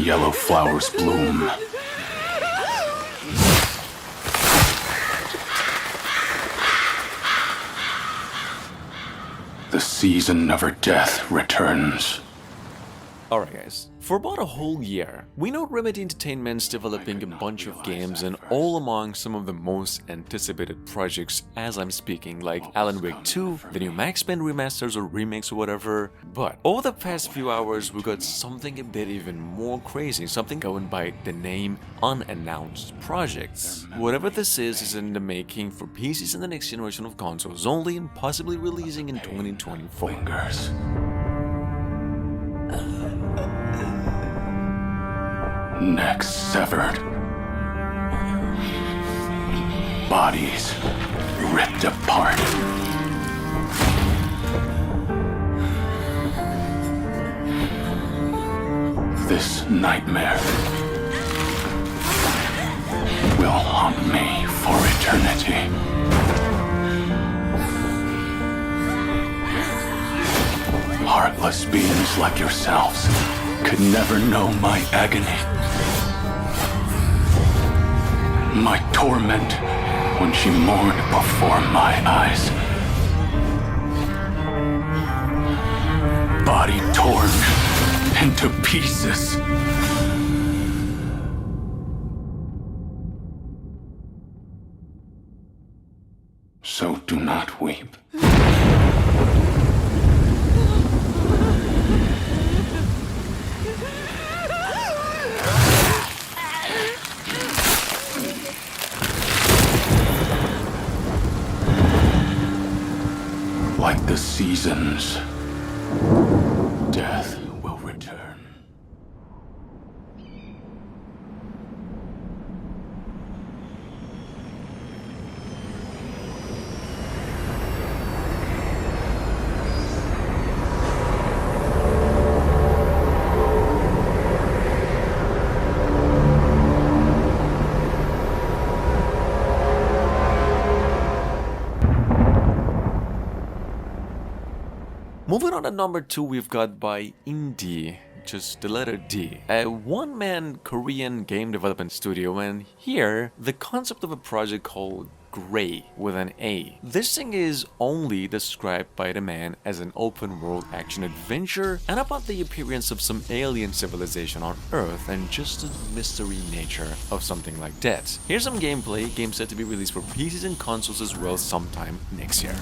yellow flowers bloom. The season of her death returns. Alright guys, for about a whole year, we know Remedy Entertainment's developing a bunch of games and all among some of the most anticipated projects as I'm speaking, like Alan Wake 2, the new Max Payne remasters or remakes or whatever. But over the past few hours we got something a bit even more crazy, something going by the name Unannounced Projects. Whatever this is in the making for PCs and the next generation of consoles only, and possibly releasing in 2024. Fingers. Necks severed. Bodies ripped apart. This nightmare will haunt me for eternity. Heartless beings like yourselves could never know my agony. My torment when she mourned before my eyes. Body torn into pieces. So do not weep. Like the seasons, death will return. Moving on to number 2, we've got by Indie, just the letter D, a one-man Korean game development studio, and here, the concept of a project called Grey with an A. This thing is only described by the man as an open-world action-adventure and about the appearance of some alien civilization on Earth and just the mystery nature of something like that. Here's some gameplay, game set to be released for PCs and consoles as well sometime next year.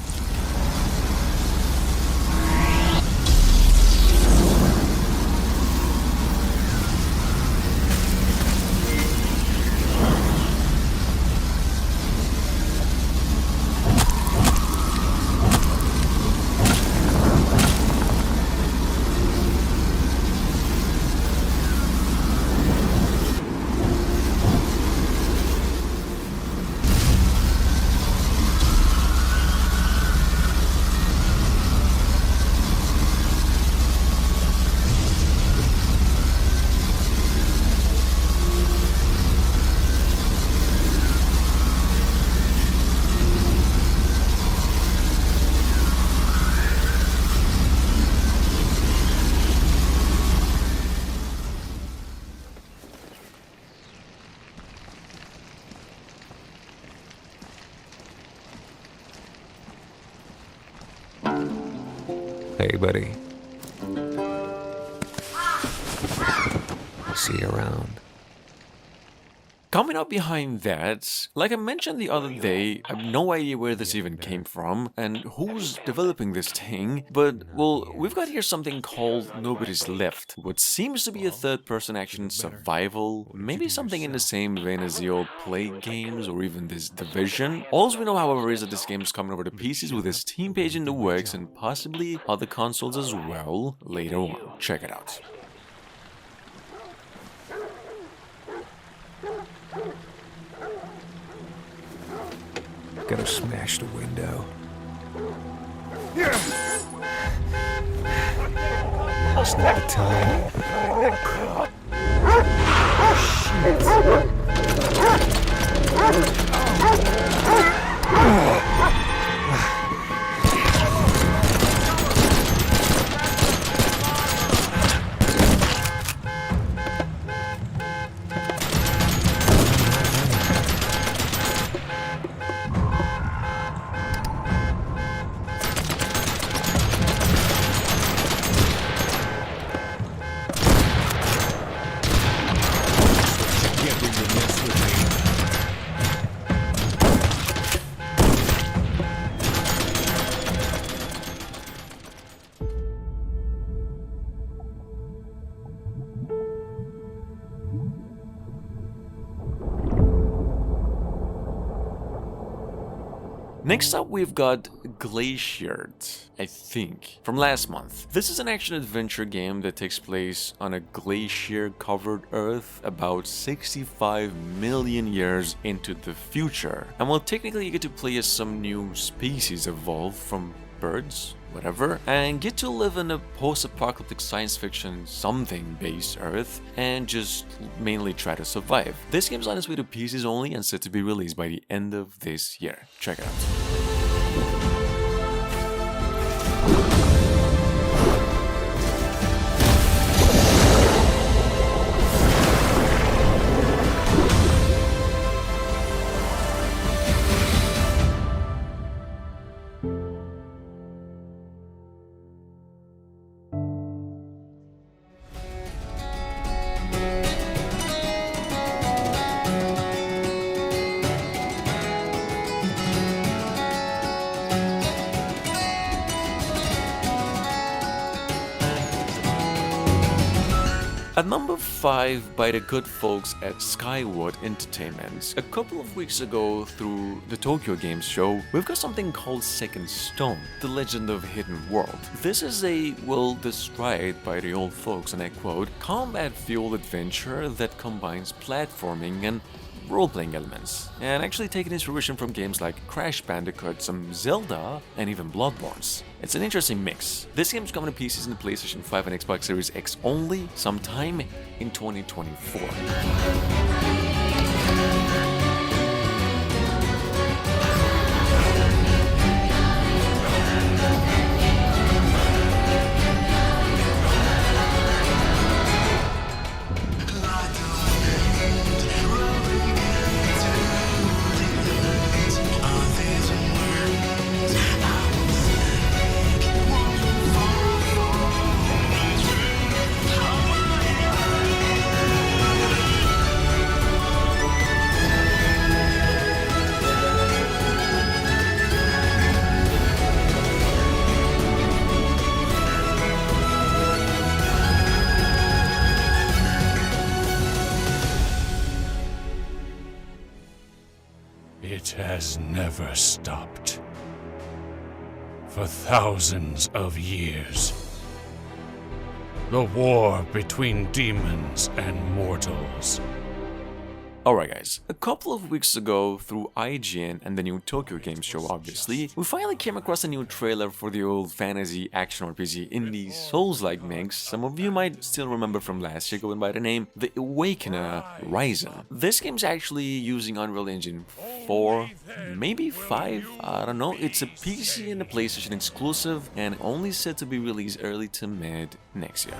Hey, buddy. See you around. Coming up behind that, like I mentioned the other day, I have no idea where this even came from and who's developing this thing, but, well, we've got here something called Nobody's Left, what seems to be a third-person action survival, maybe something in the same vein as the old Plague games or even this Division. All we know, however, is that this game is coming over to PCs with a Steam page in the works and possibly other consoles as well later on. Check it out. Gotta smash the window. It's not the time. Next up, we've got Glaciared, I think, from last month. This is an action-adventure game that takes place on a glacier-covered Earth about 65 million years into the future. And while technically you get to play as some new species evolved from birds, whatever, and get to live in a post-apocalyptic science fiction something-based Earth and just mainly try to survive. This game's on its way to PCs only and set to be released by the end of this year. Check it out. At number 5 by the good folks at Skyward Entertainment. A couple of weeks ago through the Tokyo Games Show, we've got something called Second Stone, The Legend of Hidden World. This is a well-described by the old folks, and I quote, combat-fueled adventure that combines platforming and role-playing elements, and actually taking inspiration from games like Crash Bandicoot, some Zelda, and even Bloodborne. It's an interesting mix. This game's coming to PCs in the PlayStation 5 and Xbox Series X only sometime in 2024. It has never stopped. For thousands of years. The war between demons and mortals. Alright guys, a couple of weeks ago through IGN and the new Tokyo Games Show obviously, we finally came across a new trailer for the old fantasy action RPG indie Souls-like mix some of you might still remember from last year, going by the name The Awakener Ryzen. This game's actually using Unreal Engine 4, maybe 5, I don't know. It's a PC and a PlayStation exclusive and only set to be released early to mid next year.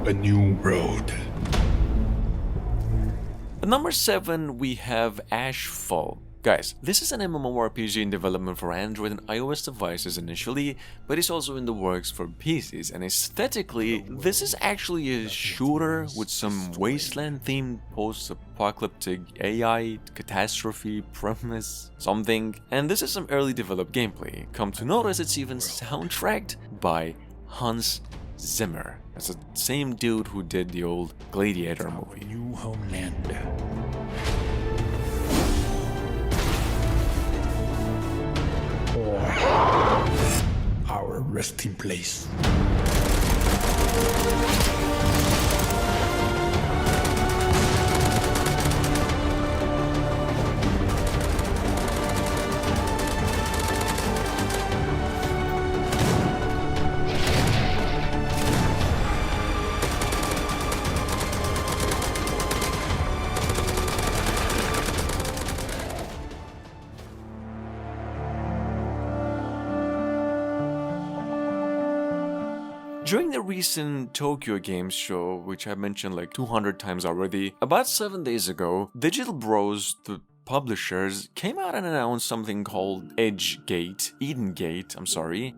A new road. At number 7 we have Ashfall. Guys, this is an MMORPG in development for Android and iOS devices initially, but it's also in the works for PCs, and aesthetically, this is actually a shooter with some wasteland-themed post-apocalyptic AI catastrophe premise, something, and this is some early developed gameplay. Come to notice it's even soundtracked by Hans Zimmer. That's the same dude who did the old Gladiator movie. New homeland. Or our resting place. During the recent Tokyo Games Show, which I mentioned like 200 times already, about 7 days ago, Digital Bros, the publishers, came out and announced something called Edengate,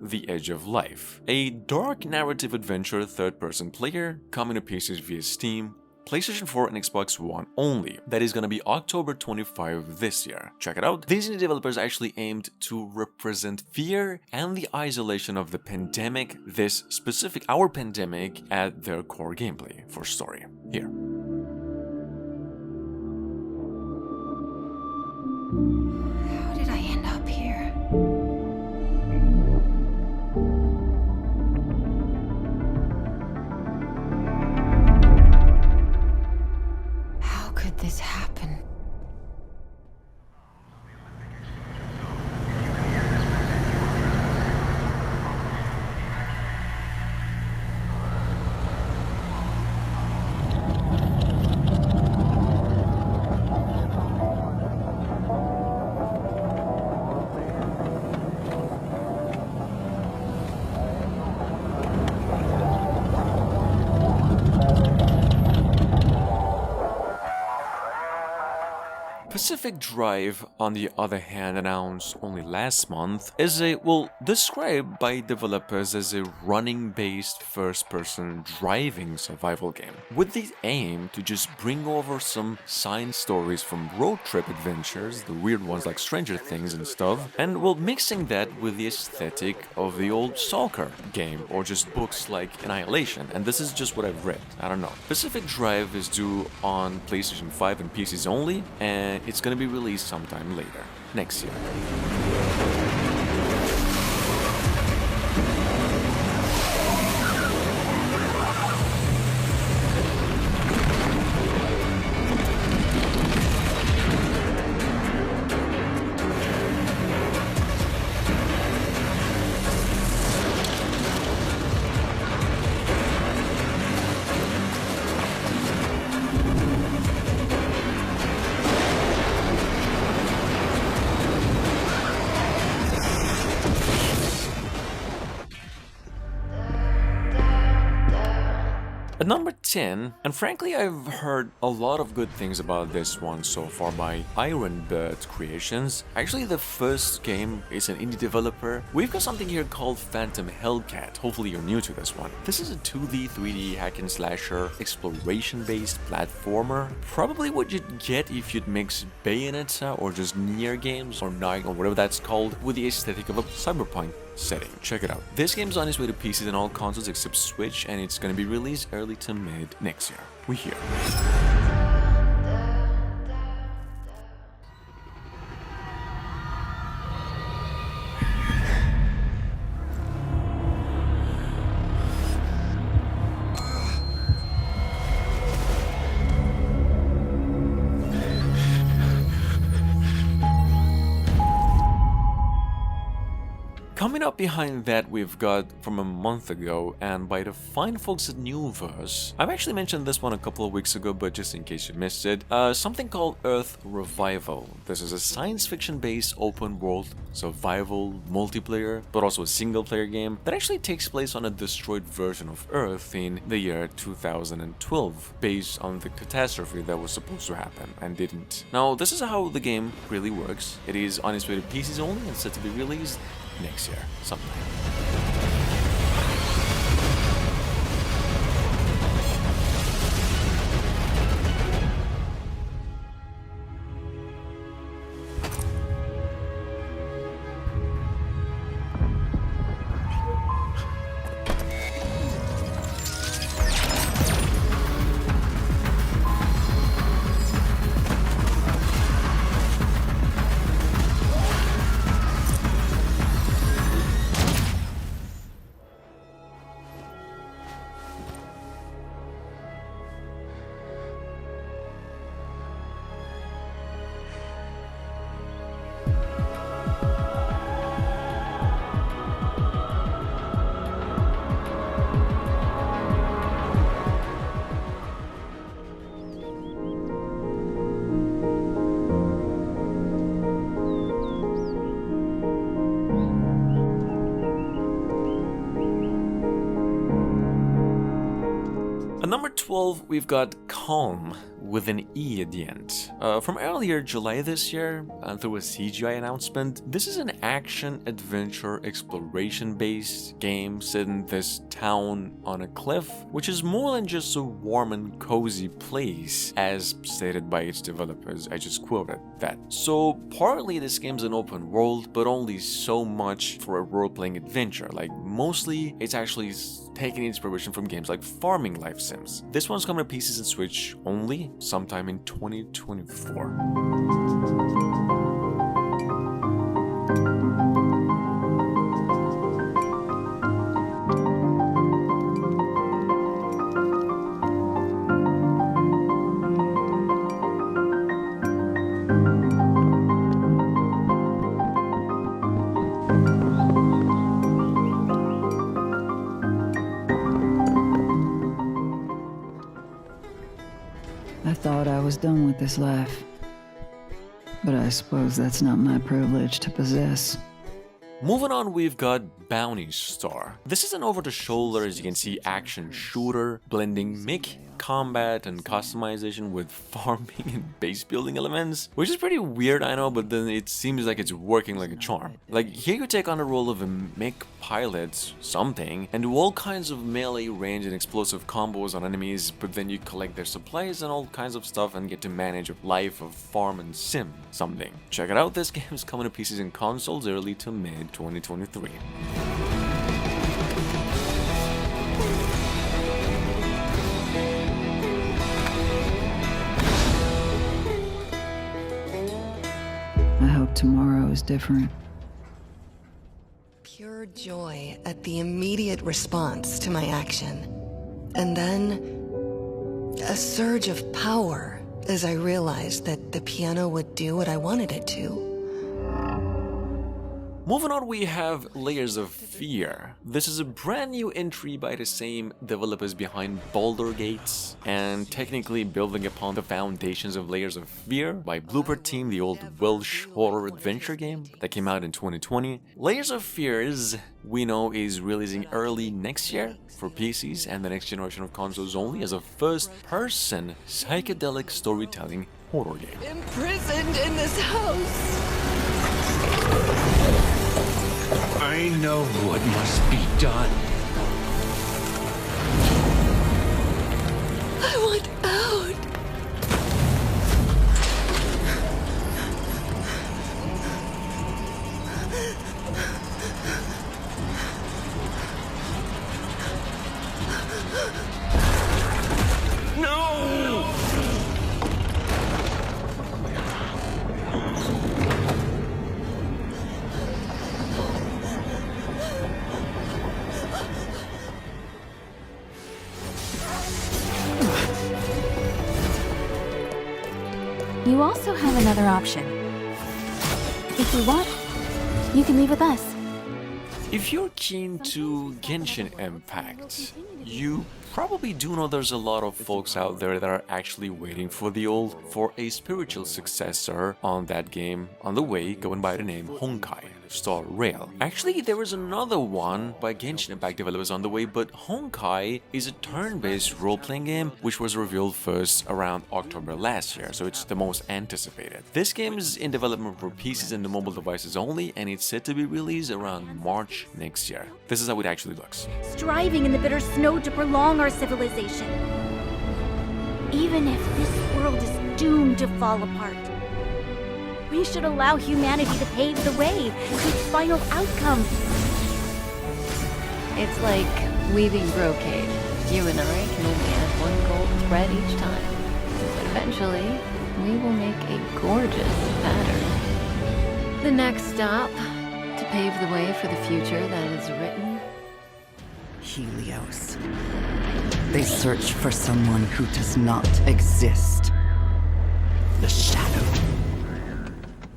The Edge of Life. A dark narrative adventure third-person player coming to PCs via Steam, PlayStation 4 and Xbox One only. That is gonna be October 25 this year. Check it out. These indie developers actually aimed to represent fear and the isolation of the pandemic, our pandemic, at their core gameplay for story. Here. How did I end up here? How could this happen? Pacific Drive, on the other hand, announced only last month, is described by developers as a running-based first-person driving survival game, with the aim to just bring over some science stories from road trip adventures, the weird ones like Stranger Things and stuff, and mixing that with the aesthetic of the old soccer game, or just books like Annihilation, and this is just what I've read, I don't know. Pacific Drive is due on PlayStation 5 and PCs only, and it's gonna be released sometime later, next year. At number 10, and frankly I've heard a lot of good things about this one so far by Ironbird Creations. Actually the first game is an indie developer. We've got something here called Phantom Hellcat. Hopefully you're new to this one. This is a 2D, 3D hack and slasher, exploration-based platformer. Probably what you'd get if you'd mix Bayonetta or just Nier games or Night or whatever that's called with the aesthetic of a cyberpunk setting. Check it out. This game's on its way to PCs and all consoles except Switch, and it's gonna be released early to mid next year. We hear. Coming up behind that, we've got from a month ago, and by the fine folks at Newverse. I've actually mentioned this one a couple of weeks ago, but just in case you missed it, something called Earth Revival. This is a science fiction based open world survival multiplayer, but also a single player game that actually takes place on a destroyed version of Earth in the year 2012, based on the catastrophe that was supposed to happen and didn't. Now, this is how the game really works. It is on its way to PCs only and set to be released next year, sometime. At number 12, we've got Calm, with an E at the end. From earlier July this year, through a CGI announcement, this is an action-adventure exploration-based game set in this town on a cliff, which is more than just a warm and cozy place, as stated by its developers. I just quoted that. So partly this game's an open world, but only so much for a role-playing adventure. Like, mostly it's actually taking inspiration from games like Farming Life Sims. This one's coming to pieces and Switch only sometime in 2024. I thought I was done with this life. But I suppose that's not my privilege to possess. Moving on, we've got Bounty Star. This is an over-the-shoulder, as you can see, action shooter, blending mech combat and customization with farming and base building elements, which is pretty weird, I know, but then it seems like it's working like a charm. Like, here you take on the role of a mech pilot something and do all kinds of melee range and explosive combos on enemies, but then you collect their supplies and all kinds of stuff and get to manage a life of farm and sim something. Check it out, this game is coming to pieces in consoles early to mid 2023. I hope tomorrow is different. Pure joy at the immediate response to my action. And then a surge of power as I realized that the piano would do what I wanted it to. Moving on, we have Layers of Fear. This is a brand new entry by the same developers behind Baldur's Gate, and technically building upon the foundations of Layers of Fear by Blooper Team, the old Welsh horror adventure game that came out in 2020. Layers of Fear, we know, is releasing early next year for PCs and the next generation of consoles only as a first-person psychedelic storytelling horror game. Imprisoned in this house. I know what must be done. I want out. You also have another option. If you want, you can leave with us. If you're keen to Genshin Impact, you probably do know there's a lot of folks out there that are actually waiting for a spiritual successor on that game on the way, going by the name Honkai Star Rail. Actually, there is another one by Genshin Impact developers on the way, but Honkai is a turn-based role-playing game which was revealed first around October last year, so it's the most anticipated. This game is in development for PCs and the mobile devices only, and it's set to be released around March next year. This is how it actually looks. Striving in the bitter snow to prolong our civilization. Even if this world is doomed to fall apart, we should allow humanity to pave the way to its final outcome. It's like weaving brocade. You and I can only add one gold thread each time. But eventually, we will make a gorgeous pattern. The next stop, to pave the way for the future that is written. Helios. They search for someone who does not exist. The Shadow.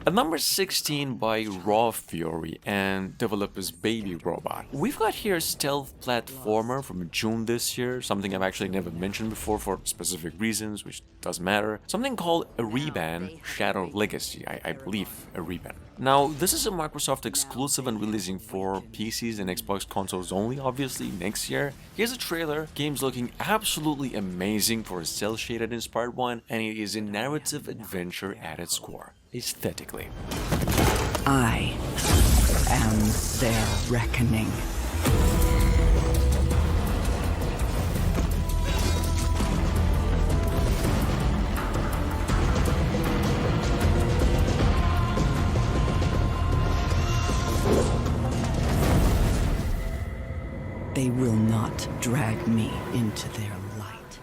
At number 16 by Raw Fury and developers Baby Robot. We've got here a stealth platformer from June this year, something I've actually never mentioned before for specific reasons, which doesn't matter. Something called Ereban Shadow Legacy, I believe Ereban. Now, this is a Microsoft exclusive and releasing for PCs and Xbox consoles only, obviously, next year. Here's a trailer. Game's looking absolutely amazing for a cel-shaded inspired one, and it is a narrative adventure at its core, aesthetically. I am their reckoning. They will not drag me into their light.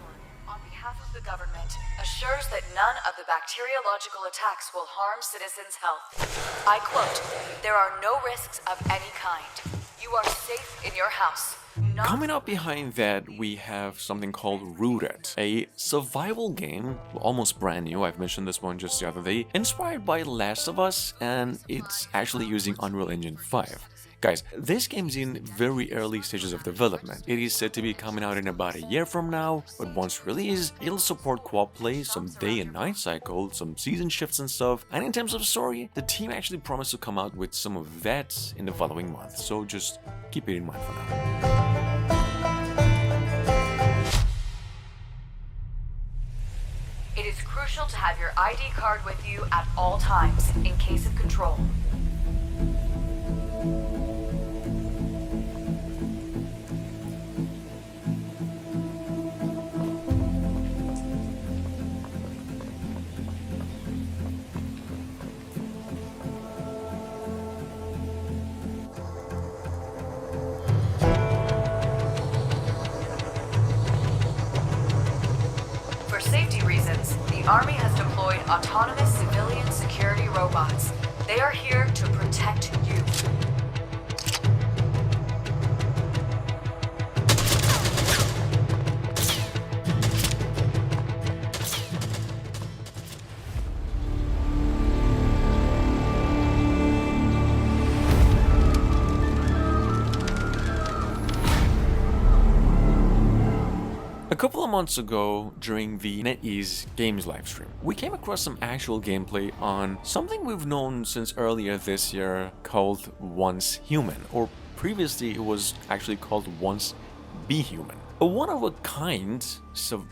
On behalf of the government, assures that none of the bacteriological attacks will harm citizens' health. I quote, "There are no risks of any kind. You are safe in your house." Coming up behind that, we have something called Rooted, a survival game, almost brand new. I've mentioned this one just the other day, inspired by Last of Us, and it's actually using Unreal Engine 5. Guys, this game's in very early stages of development. It is said to be coming out in about a year from now, but once released, it'll support co-op play, some day and night cycle, some season shifts and stuff. And in terms of story, the team actually promised to come out with some of that in the following month, so just keep it in mind for now. It is crucial to have your ID card with you at all times in case of control. For safety reasons, the Army has deployed autonomous civilian security robots. They are here to protect you. A couple of months ago, during the NetEase Games livestream, we came across some actual gameplay on something we've known since earlier this year called Once Human, or previously it was actually called Once Be Human. A one-of-a-kind,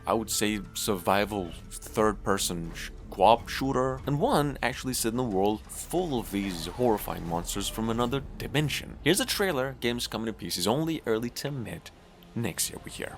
I would say, survival third-person co-op shooter, and one actually set in a world full of these horrifying monsters from another dimension. Here's a trailer. Game's coming to PCs only, early to mid next year we hear.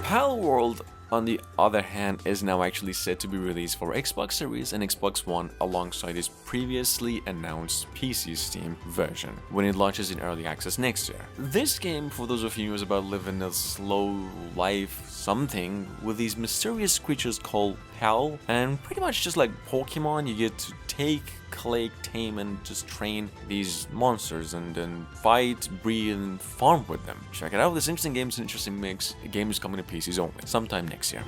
Palworld, on the other hand, is now actually set to be released for Xbox Series and Xbox One alongside its previously announced PC Steam version when it launches in early access next year. This game, for those of you who is about living a slow life something with these mysterious creatures called Pal, and pretty much just like Pokemon, you get to take, collect, tame, and just train these monsters and then fight, breed, and farm with them. Check it out, this interesting game is an interesting mix. The game is coming to PCs only, sometime next year.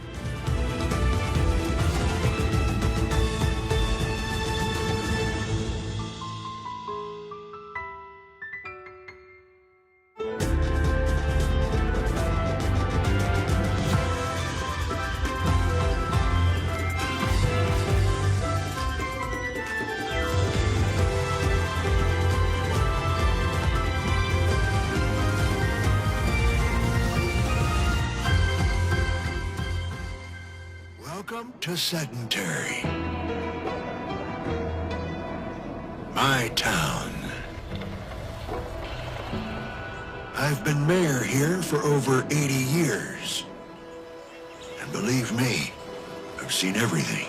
to sedentary. My town. I've been mayor here for over 80 years. And believe me, I've seen everything.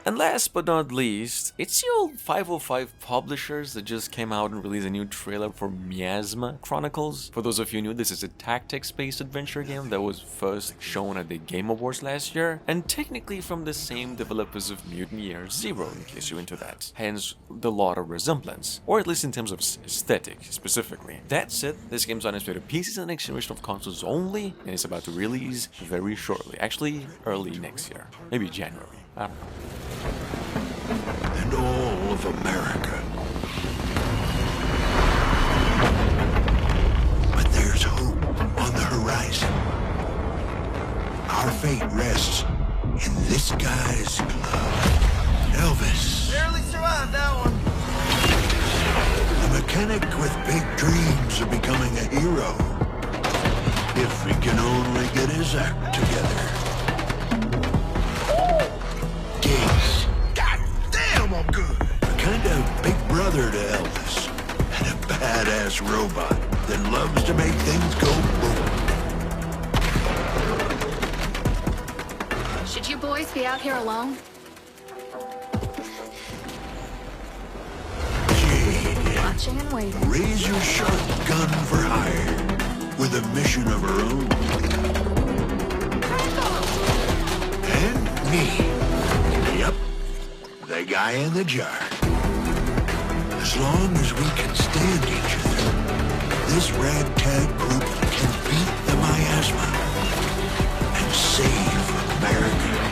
And last but not least, it's the old 505 publishers that just came out and released a new trailer for Miasma Chronicles. For those of you new, this is a tactics-based adventure game that was first shown at the Game Awards last year, and technically from the same developers of Mutant Year Zero, in case you're into that. Hence, the lot of resemblance, or at least in terms of aesthetic, specifically. That said, this game's on its way to PCs and next generation of consoles only, and it's about to release very shortly. Actually, early next year. Maybe January. I don't know. And all of America. But there's hope on the horizon. Our fate rests in this guy's glove. Elvis. Barely survived that one. The mechanic with big dreams of becoming a hero. If he can only get his act together. Gates. God damn, I'm good. A kind of big brother to Elvis. And a badass robot that loves to make things go boom. Should you boys be out here alone? Jade. Watching and waiting. Razor sharp gun for hire. With a mission of her own. And me. Yep. The guy in the jar. As long as we can stand each other, this ragtag group can beat the miasma and save America.